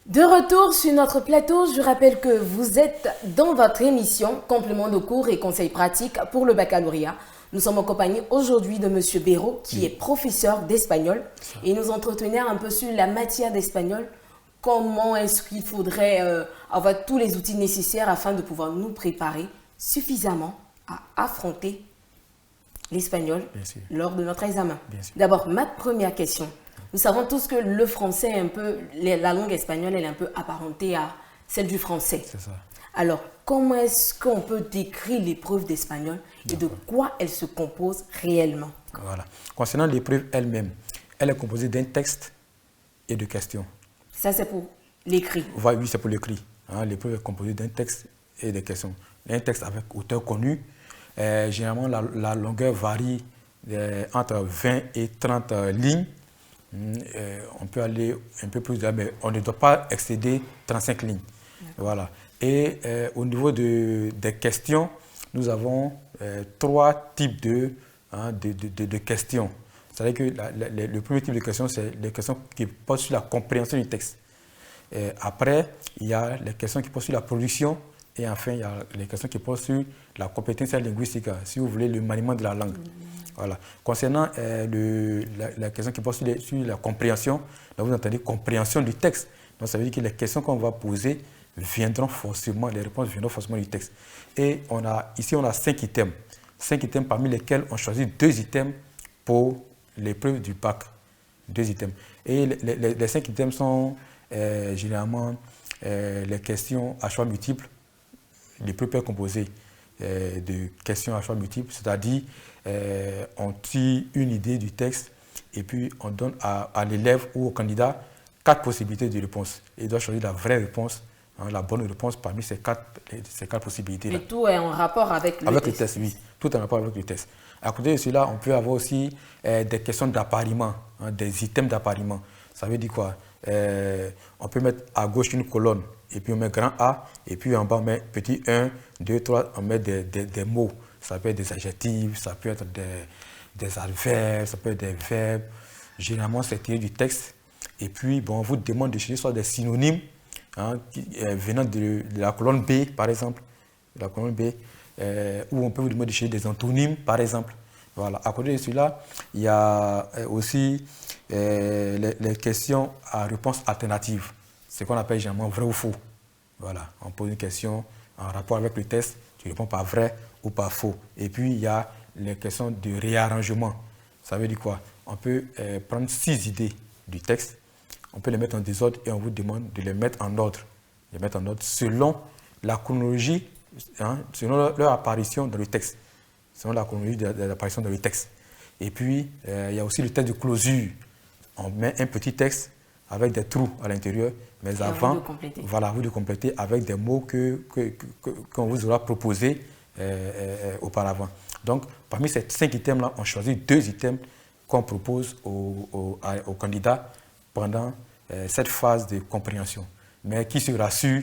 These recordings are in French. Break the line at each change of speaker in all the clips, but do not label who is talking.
De retour sur notre plateau, je rappelle que vous êtes dans votre émission Complément de cours et conseils pratiques pour le baccalauréat. Nous sommes en compagnie aujourd'hui de M. Béraud, qui est professeur d'espagnol. Et nous entretenir un peu sur la matière d'espagnol. Comment est-ce qu'il faudrait avoir tous les outils nécessaires afin de pouvoir nous préparer suffisamment à affronter l'espagnol lors de notre examen. D'abord, ma première question. Nous savons tous que le français est un peu, la langue espagnole, elle est un peu apparentée à celle du français.
C'est ça.
Alors, comment est-ce qu'on peut décrire l'épreuve d'espagnol et de quoi elle se compose réellement?
Voilà. Concernant l'épreuve elle-même, elle est composée d'un texte et de questions.
Ça, c'est pour l'écrit.
Oui, c'est pour l'écrit. Hein, l'épreuve est composée d'un texte et de questions. Un texte avec auteur connu. Généralement, la longueur varie entre 20 et 30 lignes. On peut aller un peu plus, mais on ne doit pas excéder 35 lignes. Voilà. Et au niveau des questions, nous avons 3 types de questions. C'est-à-dire que le premier type de questions, c'est les questions qui portent sur la compréhension du texte. Après, il y a les questions qui portent sur la production. Et enfin, il y a les questions qui portent sur la compétence linguistique, si vous voulez, le maniement de la langue. Voilà. Concernant la question qui porte sur la compréhension, là vous entendez compréhension du texte. Donc ça veut dire que les questions qu'on va poser viendront forcément, les réponses viendront forcément du texte. Et ici, on a 5 items. 5 items parmi lesquels on choisit 2 items pour l'épreuve du bac. 2 items. Et les 5 items sont généralement les questions à choix multiples. L'épreuve est composée de questions à choix multiples, c'est-à-dire on tire une idée du texte et puis on donne à l'élève ou au candidat 4 possibilités de réponse. Il doit choisir la vraie réponse, la bonne réponse parmi ces 4 possibilités-là.
Et tout est en rapport avec le texte.
Le texte, oui. Tout est en rapport avec le texte. À côté de cela, on peut avoir aussi des questions d'appariement, des items d'appariement. Ça veut dire quoi? On peut mettre à gauche une colonne, et puis on met grand A, et puis en bas on met petit 1, 2, 3, on met des mots. Ça peut être des adjectifs, ça peut être des adverbes, ça peut être des verbes. Généralement, c'est tiré du texte. Et puis, bon, on vous demande de chercher soit des synonymes, venant de la colonne B, par exemple, la colonne B, ou on peut vous demander de chercher des antonymes, par exemple. Voilà. À côté de cela, il y a aussi les questions à réponse alternative. C'est ce qu'on appelle généralement vrai ou faux. Voilà. On pose une question en rapport avec le texte, tu réponds par vrai ou par faux. Et puis, il y a les questions de réarrangement. Ça veut dire quoi? On peut prendre 6 idées du texte, on peut les mettre en désordre et on vous demande de les mettre en ordre. Les mettre en ordre selon la chronologie, selon leur apparition dans le texte. Selon la chronologie de l'apparition dans le texte. Et puis, il y a aussi le texte de closure. On met un petit texte avec des trous à l'intérieur, mais avant, voilà, vous de compléter avec des mots qu'on vous aura proposés auparavant. Donc, parmi ces 5 items-là, on choisit 2 items qu'on propose aux candidats pendant cette phase de compréhension. Mais qui se rassure,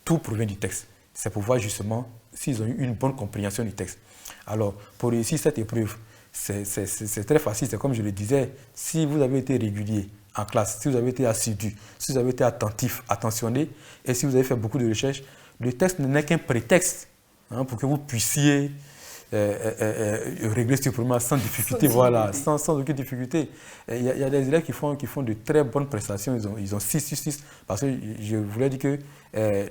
tout provient du texte. C'est pour voir justement s'ils ont eu une bonne compréhension du texte. Alors, pour réussir cette épreuve, c'est très facile. C'est comme je le disais, si vous avez été régulier en classe, si vous avez été assidu, si vous avez été attentif, attentionné, et si vous avez fait beaucoup de recherches, le texte n'est qu'un prétexte pour que vous puissiez régler ce problème sans difficulté, voilà, sans aucune difficulté. Il y a des élèves qui font de très bonnes prestations, ils ont 6 sur 6, parce que je voulais dire que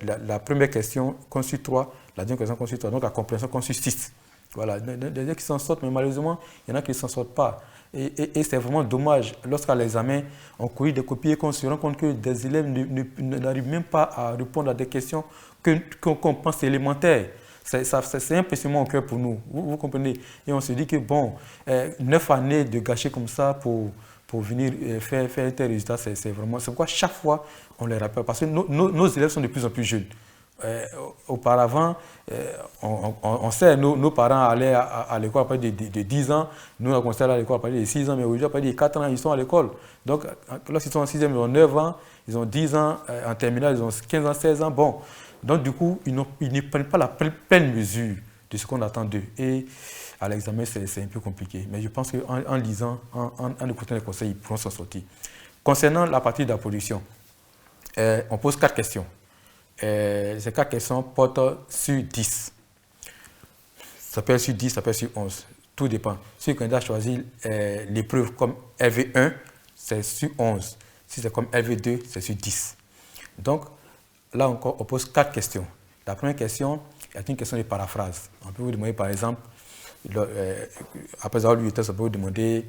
la première question conçue 3, la deuxième question conçue 3, donc la compréhension conçue 6. Voilà, des élèves qui s'en sortent, mais malheureusement, il y en a qui ne s'en sortent pas. Et c'est vraiment dommage, lorsqu'à l'examen, on corrige des copies et qu'on se rend compte que des élèves n'arrivent même pas à répondre à des questions qu'on pense élémentaires. c'est un pincement au cœur pour nous, vous comprenez. Et on se dit que bon, 9 années de gâcher comme ça pour venir faire un tel résultat, c'est vraiment... C'est pourquoi chaque fois, on les rappelle, parce que nos élèves sont de plus en plus jeunes. Auparavant, on sait, nos parents allaient à l'école à partir de 10 ans, nous on a commencé à aller à l'école à partir de 6 ans, mais aujourd'hui à partir de 4 ans, ils sont à l'école. Donc lorsqu'ils sont en 6e, ils ont 9 ans, ils ont 10 ans, en terminale, ils ont 15 ans, 16 ans. Bon, donc du coup, ils ne prennent pas la pleine mesure de ce qu'on attend d'eux. Et à l'examen, c'est un peu compliqué. Mais je pense qu'en lisant, en écoutant les conseils, ils pourront s'en sortir. Concernant la partie de la production, on pose 4 questions. Ces 4 questions portent sur 10. Ça peut être sur 10, ça peut être sur 11. Tout dépend. Si le candidat choisit l'épreuve comme LV1, c'est sur 11. Si c'est comme LV2, c'est sur 10. Donc, là encore, on pose 4 questions. La première question est une question de paraphrase. On peut vous demander, par exemple, après avoir lu le test, on peut vous demander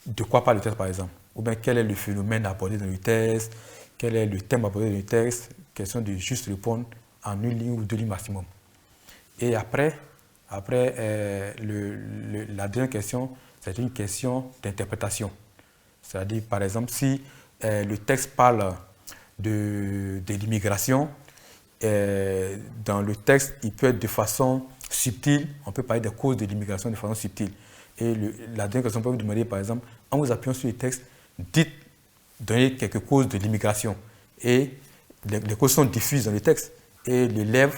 de quoi parle le test, par exemple. Ou bien quel est le phénomène abordé dans le test, quel est le thème abordé dans le texte. Question de juste répondre en une ligne ou 2 lignes maximum. Et après la dernière question, c'est une question d'interprétation. C'est-à-dire, par exemple, si le texte parle de l'immigration, dans le texte, il peut être de façon subtile, on peut parler des causes de l'immigration de façon subtile. Et la dernière question, on peut vous demander, par exemple, en vous appuyant sur le texte, donnez quelques causes de l'immigration. Et les causes sont diffuses dans le texte. Et l'élève,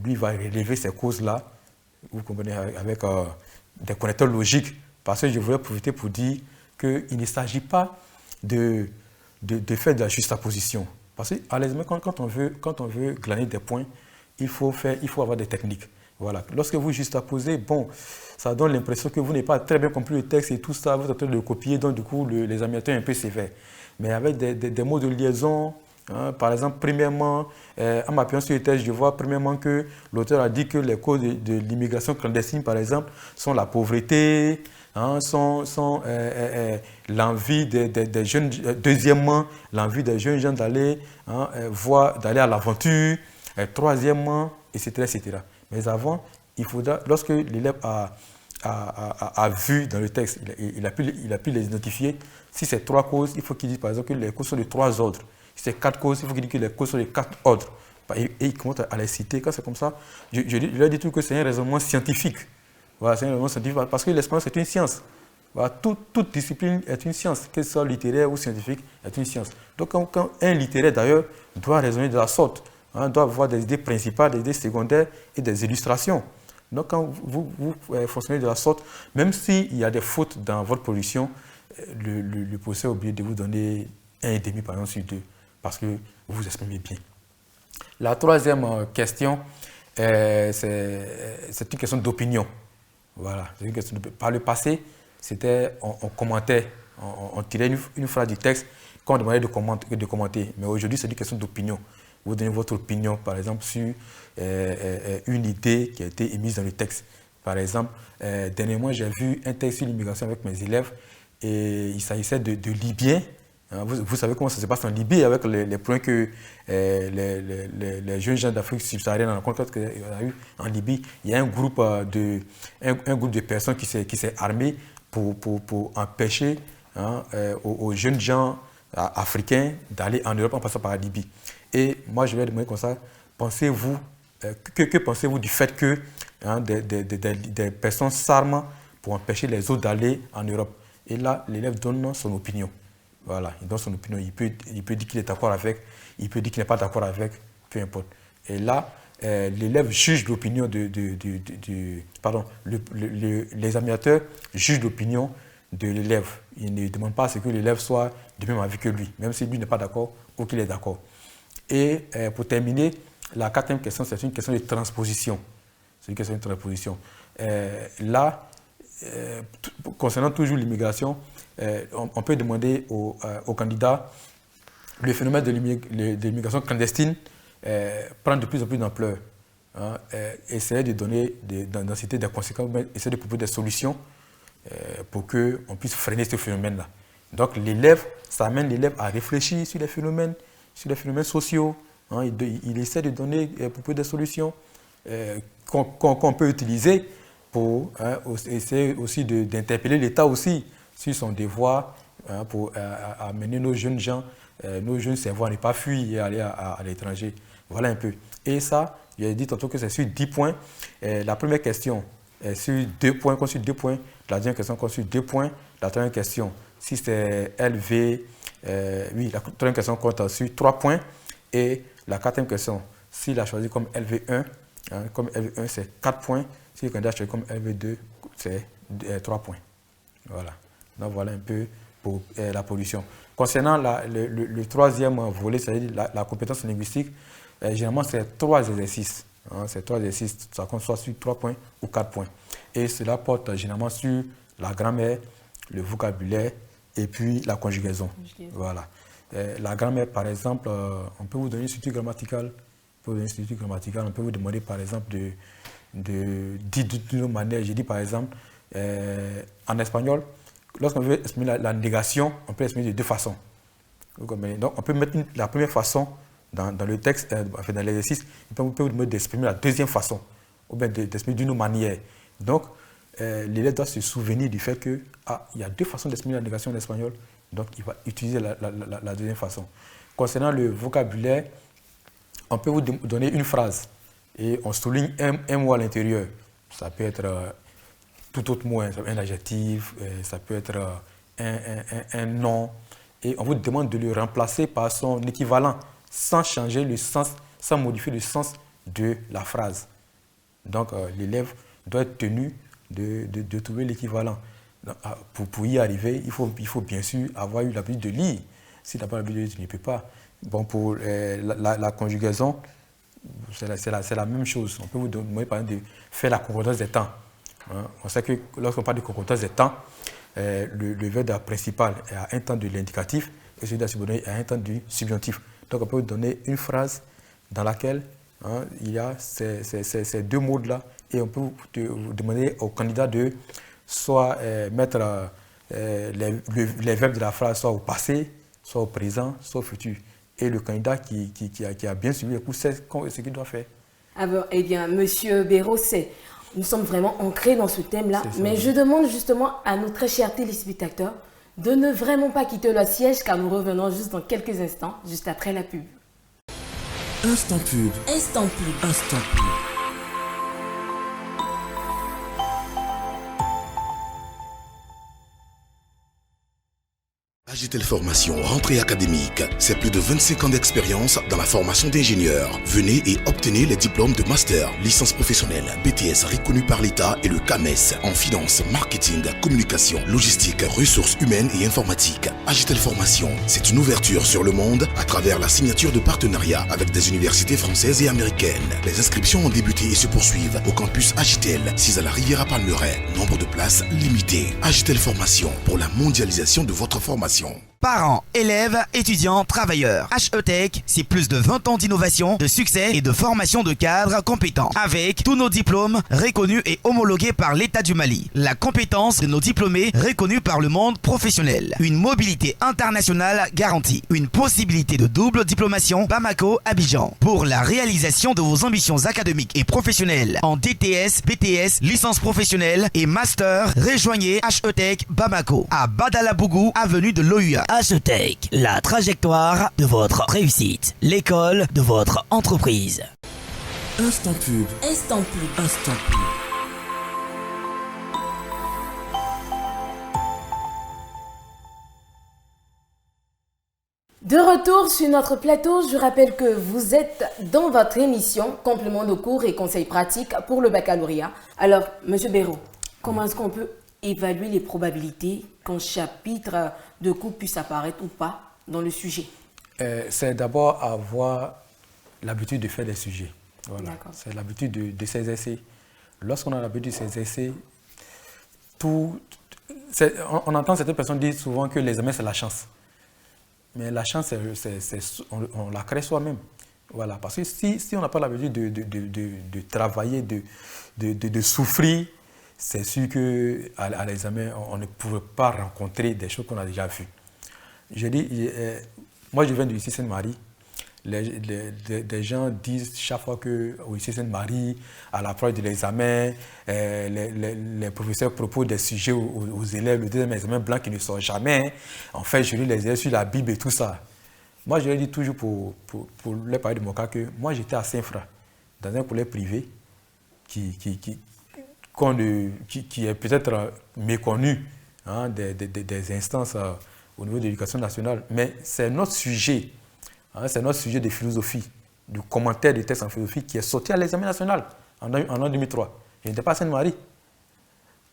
lui, va relever ces causes-là, vous comprenez, avec des connecteurs logiques. Parce que je voulais profiter pour dire qu'il ne s'agit pas de faire de la juxtaposition. Parce qu'à l'examen, quand on veut glaner des points, il faut avoir des techniques. Voilà. Lorsque vous juxtaposez, bon, ça donne l'impression que vous n'avez pas très bien compris le texte et tout ça, vous êtes en train de le copier, donc du coup, les examinateurs sont un peu sévères. Mais avec des mots de liaison, hein, par exemple, premièrement, en m'appuyant sur le texte, je vois premièrement que l'auteur a dit que les causes de l'immigration clandestine, par exemple, sont la pauvreté, hein, sont l'envie des jeunes, deuxièmement, l'envie des jeunes gens d'aller d'aller à l'aventure, troisièmement, etc., etc. Mais avant, il faudra, lorsque l'élève a vu dans le texte, il a pu les identifier. Si c'est 3 causes, il faut qu'il dise par exemple que les causes sont de 3 ordres. Si c'est 4 causes, il faut qu'il dise que les causes sont de 4 ordres. Et il commence à les citer. Quand c'est comme ça, je leur dis tout que c'est un raisonnement scientifique. Voilà, c'est un raisonnement scientifique parce que l'expérience est une science. Voilà, toute discipline est une science, que ce soit littéraire ou scientifique, est une science. Donc quand un littéraire d'ailleurs doit raisonner de la sorte, hein, doit avoir des idées principales, des idées secondaires et des illustrations. Donc quand vous fonctionnez de la sorte, même s'il y a des fautes dans votre production, le professeur a oublié de vous donner 1,5 par exemple sur 2, parce que vous vous exprimez bien. La troisième question, c'est une question d'opinion. Voilà, c'est une question par le passé, c'était on commentait, on tirait une phrase du texte qu'on demandait de commenter. Mais aujourd'hui, c'est une question d'opinion. Vous donnez votre opinion, par exemple, sur une idée qui a été émise dans le texte. Par exemple, dernièrement, j'ai vu un texte sur l'immigration avec mes élèves et il s'agissait de Libyens. Vous savez comment ça se passe en Libye avec les points que les jeunes gens d'Afrique subsaharienne rencontrent qu'il y a eu en Libye. Il y a un groupe de personnes qui s'est armé pour empêcher aux jeunes gens africains d'aller en Europe en passant par la Libye. Et moi, je vais demander comme ça, pensez-vous, que pensez-vous du fait que des personnes s'arment pour empêcher les autres d'aller en Europe? Et là, l'élève donne son opinion. Voilà, il donne son opinion. Il peut dire qu'il est d'accord avec, il peut dire qu'il n'est pas d'accord avec, peu importe. Et là, l'élève juge l'opinion les examinateurs jugent l'opinion de l'élève. Il ne demande pas à ce que l'élève soit du même avis que lui, même si lui n'est pas d'accord ou qu'il est d'accord. Et pour terminer, la quatrième question, c'est une question de transposition. C'est une question de transposition. Là, concernant toujours l'immigration, on peut demander aux candidats, le phénomène de l'immigration clandestine prend de plus en plus d'ampleur. Hein, essayer de donner d'en citer des conséquences, essayer de proposer des solutions pour qu'on puisse freiner ce phénomène-là. Donc ça amène l'élève à réfléchir sur les phénomènes sociaux. Hein, il essaie de donner proposer des solutions. qu'on peut utiliser pour essayer aussi d'interpeller l'État aussi sur son devoir pour amener nos jeunes gens, nos jeunes cerveaux à ne pas fuir et aller à l'étranger. Voilà un peu. Et ça, j'ai dit tantôt que c'est sur 10 points. La première question est sur 2 points, qu'on sur 2 points. La deuxième question, qu'on sur 2 points. La troisième question, si c'est LV, oui, la troisième question compte sur 3 points. Et la quatrième question, s'il a choisi comme LV1, comme LV1, c'est 4 points. Si le candidat a choisi comme LV2, c'est 3 points. Voilà. Donc voilà un peu pour la pollution. Concernant le troisième volet, c'est-à-dire la compétence linguistique, généralement c'est 3 exercices. C'est 3 exercices, ça compte soit sur 3 points ou 4 points. Et cela porte généralement sur la grammaire, le vocabulaire et puis la conjugaison. Voilà. La grammaire, par exemple, on peut vous donner une structure grammaticale. On peut vous demander, par exemple, de dire d'une autre manière. J'ai dit, par exemple, en espagnol, lorsqu'on veut exprimer la négation, on peut l'exprimer de 2 façons. Donc, on peut mettre la première façon dans le texte, enfin, dans l'exercice, on peut vous demander d'exprimer la deuxième façon, ou bien d'exprimer d'une autre manière. Donc, l'élève doit se souvenir du fait qu'il y a 2 façons d'exprimer la négation en espagnol, donc il va utiliser la deuxième façon. Concernant le vocabulaire, on peut vous donner une phrase et on souligne un mot à l'intérieur. Ça peut être tout autre mot, un adjectif, ça peut être un nom. Et on vous demande de le remplacer par son équivalent sans changer le sens, sans modifier le sens de la phrase. Donc l'élève doit être tenu de trouver l'équivalent. Pour y arriver, il faut bien sûr avoir eu l'habitude de lire. S'il n'a pas l'habitude de lire, il ne peut pas. Bon, pour la conjugaison, c'est la même chose. On peut vous demander par exemple de faire la concordance des temps. On sait que lorsqu'on parle de concordance des temps, le verbe principal est à un temps de l'indicatif et celui de la subordonnée est à un temps du subjonctif. Donc on peut vous donner une phrase dans laquelle il y a ces 2 mots-là et on peut vous demander au candidat de soit mettre les verbes de la phrase soit au passé, soit au présent, soit au futur. Et le candidat qui a bien suivi le cours sait ce qu'il doit faire.
Alors, eh bien, Monsieur Béraud, nous sommes vraiment ancrés dans ce thème-là, mais je demande justement à nos très chers téléspectateurs de ne vraiment pas quitter leur siège car nous revenons juste dans quelques instants, juste après la pub.
Instant pub.
Instant pub.
Instant pub.
Agitel Formation, rentrée académique, c'est plus de 25 ans d'expérience dans la formation d'ingénieurs. Venez et obtenez les diplômes de master, licence professionnelle, BTS reconnus par l'État et le CAMES en finance, marketing, communication, logistique, ressources humaines et informatique. Agitel Formation, c'est une ouverture sur le monde à travers la signature de partenariats avec des universités françaises et américaines. Les inscriptions ont débuté et se poursuivent au campus Agitel, 6 à la Riviera Palmeraie. Nombre de places limité. Agitel Formation pour la mondialisation de votre formation.
Parents, élèves, étudiants, travailleurs. HETech, c'est plus de 20 ans d'innovation, de succès et de formation de cadres compétents. Avec tous nos diplômes reconnus et homologués par l'État du Mali. La compétence de nos diplômés reconnus par le monde professionnel. Une mobilité internationale garantie. Une possibilité de double diplomation Bamako-Abidjan. Pour la réalisation de vos ambitions académiques et professionnelles en DTS, BTS, licence professionnelle et master, rejoignez HETech Bamako à Badalabougou, avenue de l'OUA. HETech, la trajectoire de votre réussite. L'école de votre entreprise.
Instant pub.
Instant pub.
Instant pub.
De retour sur notre plateau, je rappelle que vous êtes dans votre émission Complément de cours et conseils pratiques pour le baccalauréat. Alors, Monsieur Béraud, comment est-ce qu'on peut évaluer les probabilités qu'un chapitre de cours puisse apparaître ou pas dans le sujet?
C'est d'abord avoir l'habitude de faire des sujets. Voilà. C'est l'habitude de s'exercer. Lorsqu'on a l'habitude de s'exercer, on entend certaines personnes dire souvent que l'examen c'est la chance. Mais la chance, on la crée soi-même. Voilà. Parce que si on n'a pas l'habitude de travailler, de souffrir, c'est sûr qu'à l'examen, on ne pourrait pas rencontrer des choses qu'on a déjà vues. Je dis, moi je viens du lycée Sainte-Marie. des gens disent chaque fois qu'au lycée Sainte-Marie, à l'approche de l'examen, les professeurs proposent des sujets aux élèves, le deuxième examen blanc qui ne sort jamais. En fait, je lis les élèves sur la Bible et tout ça. Moi, je leur dis toujours pour leur parler de mon cas que moi, j'étais à Saint-Fra, dans un collège privé qui est peut-être méconnu hein, des instances au niveau de l'éducation nationale. Mais c'est notre sujet, hein, c'est notre sujet de philosophie, du commentaire des textes en philosophie qui est sorti à l'examen national en 2003. Je n'étais pas à Sainte-Marie.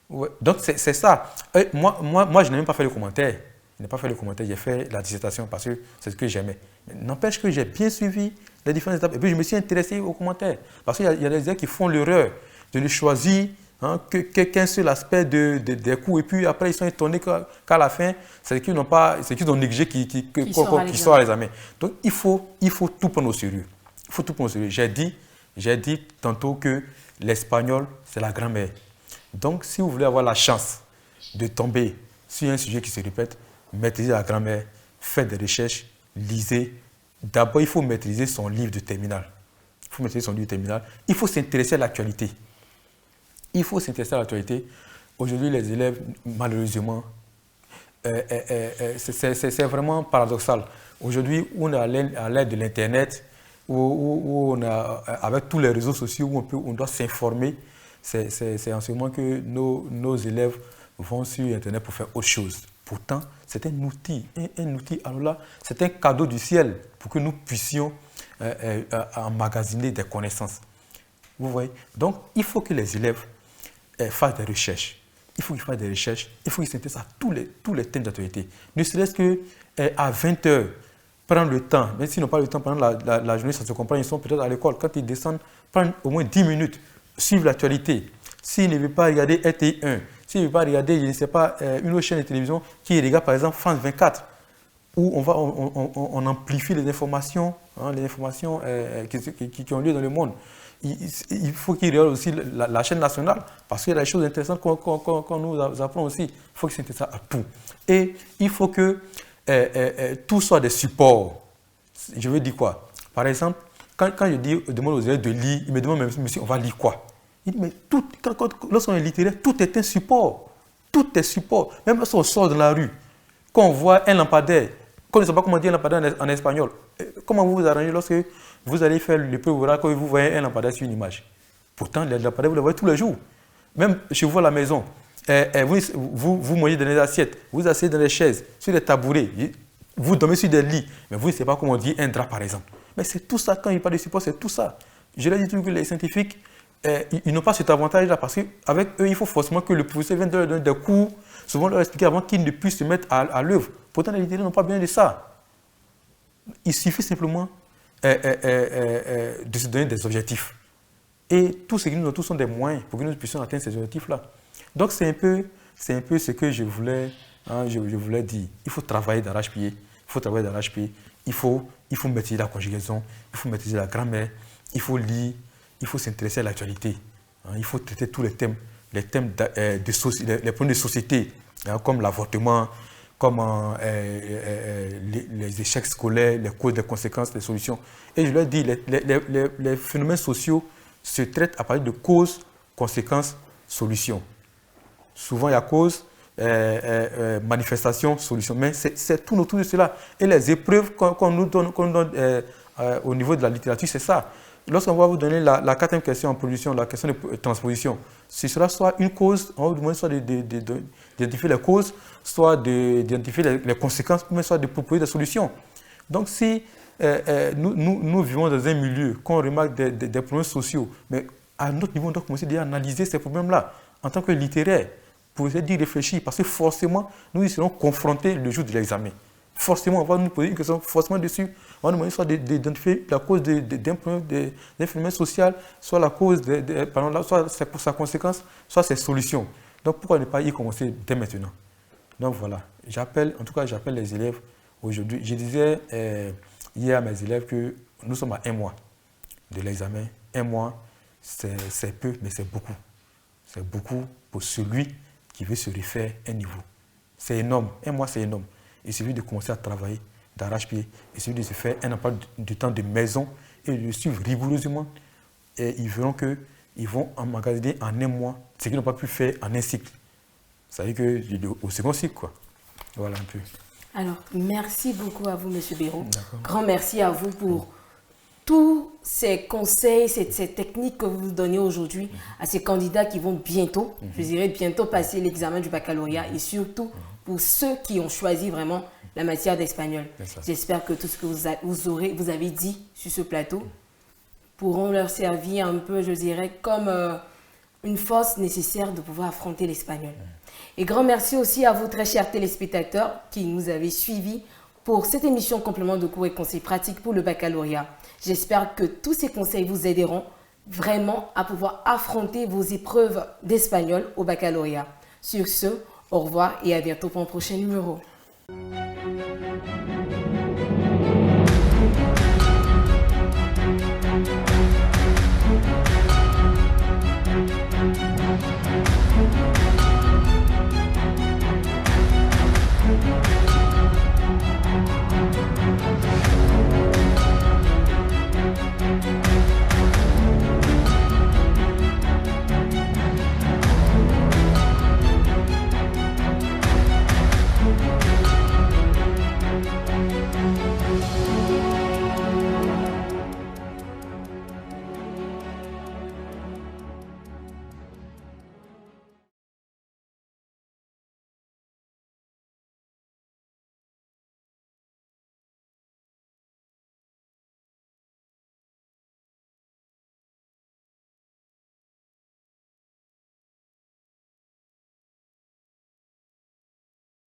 Ouais. Donc c'est ça. Moi, je n'ai même pas fait le commentaire. Je n'ai pas fait le commentaire, j'ai fait la dissertation parce que c'est ce que j'aimais. N'empêche que j'ai bien suivi les différentes étapes. Et puis je me suis intéressé aux commentaires. Parce qu'il y a des élèves qui font l'erreur de ne choisir hein, qu'un seul aspect des cours. Et puis après, ils sont étonnés qu'à la fin, c'est ce qu'ils ont négligé qui sort à l'examen. Donc il faut tout prendre au sérieux. Il faut tout prendre au sérieux. J'ai dit tantôt que l'espagnol, c'est la grammaire. Donc si vous voulez avoir la chance de tomber sur un sujet qui se répète, maîtrisez la grammaire, faites des recherches, lisez. D'abord, il faut maîtriser son livre de terminale. Il faut s'intéresser à l'actualité. Aujourd'hui, les élèves, malheureusement, c'est vraiment paradoxal. Aujourd'hui, on est à l'ère de l'Internet, où on a, avec tous les réseaux sociaux, où on doit s'informer. C'est en ce moment que nos élèves vont sur Internet pour faire autre chose. Pourtant, c'est un outil. Alors là, c'est un cadeau du ciel pour que nous puissions emmagasiner des connaissances. Vous voyez? Donc, il faut que les élèves fassent des recherches. Il faut qu'ils s'intéressent à tous les thèmes d'actualité. Ne serait-ce qu'à 20 heures, prendre le temps, même s'ils n'ont pas le temps pendant la journée, ça se comprend, ils sont peut-être à l'école. Quand ils descendent, prendre au moins 10 minutes, suivre l'actualité. S'ils ne veulent pas regarder RTI1, s'ils ne veulent pas regarder, je ne sais pas, une autre chaîne de télévision qui regarde par exemple France 24, où on amplifie les informations, hein, qui ont lieu dans le monde. Il faut qu'ils regardent aussi la chaîne nationale, parce qu'il y a des choses intéressantes qu'on nous apprend aussi. Il faut qu'ils s'intéressent à tout. Et il faut que tout soit des supports. Je veux dire quoi? Par exemple, quand je demande aux élèves de lire, ils me demandent, monsieur, on va lire quoi? Il dit, mais lorsqu'on est littéraire, tout est un support. Tout est support. Même lorsqu'on sort de la rue, quand on voit un lampadaire, qu'on ne sait pas comment dire un lampadaire en espagnol, comment vous vous arrangez lorsque vous allez faire le peu quand vous voyez un lampadaire sur une image? Pourtant, les lampadaires, vous les voyez tous les jours. Même chez vous à la maison, vous mangez dans les assiettes, vous asseyez dans les chaises, sur les tabourets, vous dormez sur des lits, mais vous ne savez pas comment on dit un drap par exemple. Mais c'est tout ça, quand il parle de support, c'est tout ça. Je l'ai dit toujours que les scientifiques, ils n'ont pas cet avantage-là parce qu'avec eux, il faut forcément que le professeur vienne leur donner des cours, souvent leur expliquer avant qu'ils ne puissent se mettre à l'œuvre. Pourtant, les littéraires n'ont pas besoin de ça. Il suffit simplement de se donner des objectifs. Et tout ce que nous avons tous sont des moyens pour que nous puissions atteindre ces objectifs-là. Donc, c'est un peu ce que je voulais dire. Il faut travailler d'arrache-pied. Il faut maîtriser la conjugaison, il faut maîtriser la grammaire, il faut lire, il faut s'intéresser à l'actualité. Il faut traiter tous les thèmes les problèmes de société, comme l'avortement, comme les échecs scolaires, les causes, les conséquences, les solutions. Et je leur dis, les phénomènes sociaux se traitent à partir de causes, conséquences, solutions. Souvent, il y a cause, manifestation, solution. Mais c'est tout autour de cela. Et les épreuves qu'on nous donne au niveau de la littérature, c'est ça. Lorsqu'on va vous donner la quatrième question en production, la question de transposition, ce sera soit une cause, on va vous demander soit d'identifier les causes, soit d'identifier les conséquences, mais soit de proposer des solutions. Donc si nous vivons dans un milieu, qu'on remarque des problèmes sociaux, mais à notre niveau, on doit commencer déjà à analyser ces problèmes-là en tant que littéraire, pour essayer d'y réfléchir, parce que forcément, nous y serons confrontés le jour de l'examen. Forcément, on va nous poser une question forcément dessus. On va nous demander soit d'identifier la cause d'un phénomène social, soit la cause, soit pour sa conséquence, soit ses solutions. Donc, pourquoi ne pas y commencer dès maintenant? Donc, voilà. J'appelle les élèves aujourd'hui. Je disais hier à mes élèves que nous sommes à 1 mois de l'examen. 1 mois, c'est peu, mais c'est beaucoup. C'est beaucoup pour celui qui veut se refaire un niveau. C'est énorme. 1 mois, c'est énorme. Il suffit de commencer à travailler d'arrache-pied. Et celui de se faire un emploi du temps de maison et de le suivre rigoureusement. Et ils verront qu'ils vont emmagasiner en un mois ce qu'ils n'ont pas pu faire en un cycle. Ça veut dire qu'au second cycle, quoi. Voilà un peu.
Alors, merci beaucoup à vous, M. Béraud. Grand merci à vous pour tous ces conseils, ces techniques que vous donnez aujourd'hui à ces candidats qui vont bientôt, je dirais bientôt passer l'examen du baccalauréat et surtout pour ceux qui ont choisi vraiment la matière d'espagnol. J'espère que tout ce que vous avez dit sur ce plateau pourront leur servir un peu, je dirais, comme une force nécessaire de pouvoir affronter l'espagnol. Et grand merci aussi à vous, très chers téléspectateurs, qui nous avez suivis pour cette émission complément de cours et conseils pratiques pour le baccalauréat. J'espère que tous ces conseils vous aideront vraiment à pouvoir affronter vos épreuves d'espagnol au baccalauréat. Sur ce, au revoir et à bientôt pour un prochain numéro.